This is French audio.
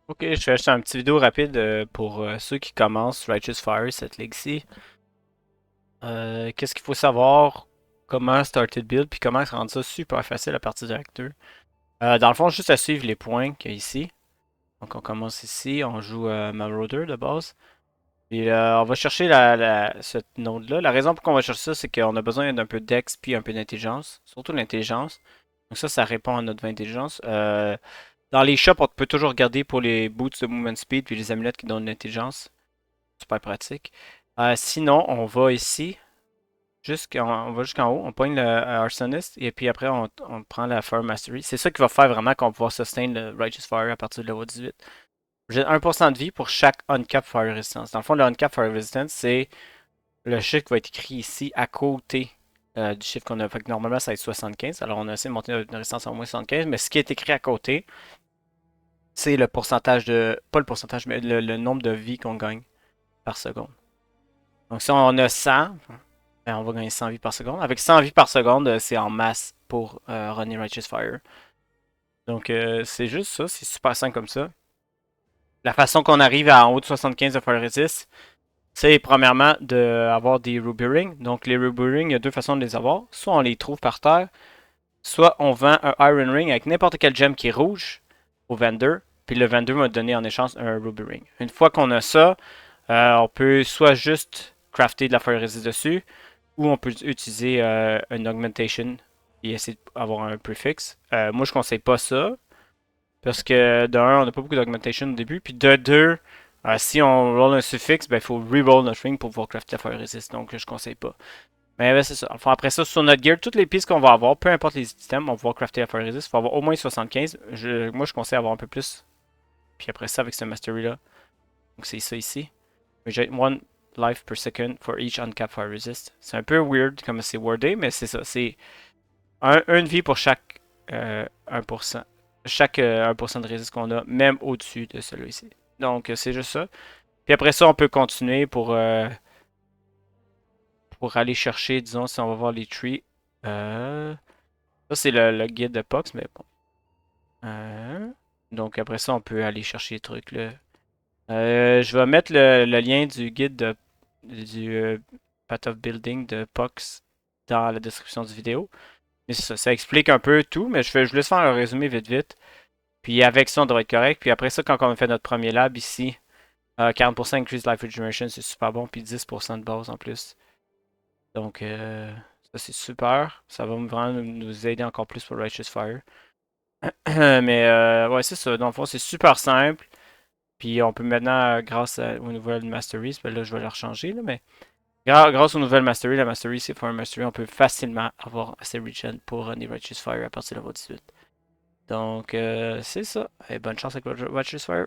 Ok, je fais juste un petit vidéo rapide pour ceux qui commencent Righteous Fire, cette Legacy. Qu'est-ce qu'il faut savoir? Comment starter le build, puis comment rendre ça super facile à partir de Act 2. Dans le fond, juste à suivre les points qu'il y a ici. Donc on commence ici, on joue Marauder de base. Puis on va chercher cette node-là. La raison pour qu'on va chercher ça, c'est qu'on a besoin d'un peu d'X puis un peu d'intelligence. Surtout l'intelligence. Donc ça répond à notre intelligence. Dans les shops, on peut toujours regarder pour les boots de movement speed puis les amulettes qui donnent l'intelligence. Super pratique. Sinon, on va ici, on va jusqu'en haut, on pogne le Arsonist et puis après on prend la Fire Mastery. C'est ça qui va faire vraiment qu'on va pouvoir sustain le Righteous Fire à partir de level 18. J'ai 1% de vie pour chaque Uncap Fire Resistance. Dans le fond, le Uncap Fire Resistance, c'est le chiffre qui va être écrit ici à côté du chiffre qu'on a. Fait que normalement, ça va être 75. Alors, on a essayé de monter notre résistance à au moins 75, mais ce qui est écrit à côté, c'est le pourcentage de. Pas le pourcentage, mais le nombre de vies qu'on gagne par seconde. Donc, si on a 100, ben, on va gagner 100 vies par seconde. Avec 100 vies par seconde, c'est en masse pour runner Righteous Fire. Donc, c'est juste ça. C'est super simple comme ça. La façon qu'on arrive à en haut de 75 de Fire Resist, c'est premièrement d'avoir des Ruby Rings. Donc, les Ruby Rings, il y a deux façons de les avoir. Soit on les trouve par terre, soit on vend un Iron Ring avec n'importe quel gem qui est rouge au vendor. Puis le vendor va donner en échange un Ruby Ring. Une fois qu'on a ça, on peut soit juste crafter de la Fire Resist dessus, ou on peut utiliser une augmentation et essayer d'avoir un prefix. Moi, je conseille pas ça. Parce que de un, on n'a pas beaucoup d'augmentation au début. Puis de deux, si on roll un suffixe, ben, il faut reroll notre ring pour pouvoir crafter la fire resist. Donc, je conseille pas. Mais ben, c'est ça. Enfin, après ça, sur notre gear, toutes les pistes qu'on va avoir, peu importe les items, on va pouvoir crafter la fire resist. Il faut avoir au moins 75. Moi, je conseille avoir un peu plus. Puis après ça, avec ce mastery-là. Donc, c'est ça ici. Reject one life per second for each uncapped fire resist. C'est un peu weird comme c'est wordé, mais c'est ça. C'est une vie pour chaque 1%. Chaque 1% de résist qu'on a, même au-dessus de celui-ci. Donc, c'est juste ça. Puis après ça, on peut continuer pour aller chercher, disons, si on va voir les trees. Ça, c'est le guide de Pox, mais bon. Euh, donc, après ça, on peut aller chercher les trucs, là. Je vais mettre le lien du guide du Path of Building de Pox dans la description du vidéo. Mais c'est ça, ça explique un peu tout, mais je vous laisse faire un résumé vite vite. Puis avec ça, on devrait être correct. Puis après ça, quand on a fait notre premier lab ici, 40% increase life regeneration, c'est super bon. Puis 10% de base en plus. Donc, ça c'est super. Ça va vraiment nous aider encore plus pour Righteous Fire. Mais ouais, c'est ça. Dans le fond, c'est super simple. Puis on peut maintenant, aux nouvelles Masteries, ben là je vais leur changer, là, mais grâce aux nouvelles Masteries, la Mastery, c'est pour un Mastery, on peut facilement avoir assez regen pour runner Righteous Fire à partir de level 18. Donc, c'est ça. Et bonne chance avec Righteous Fire.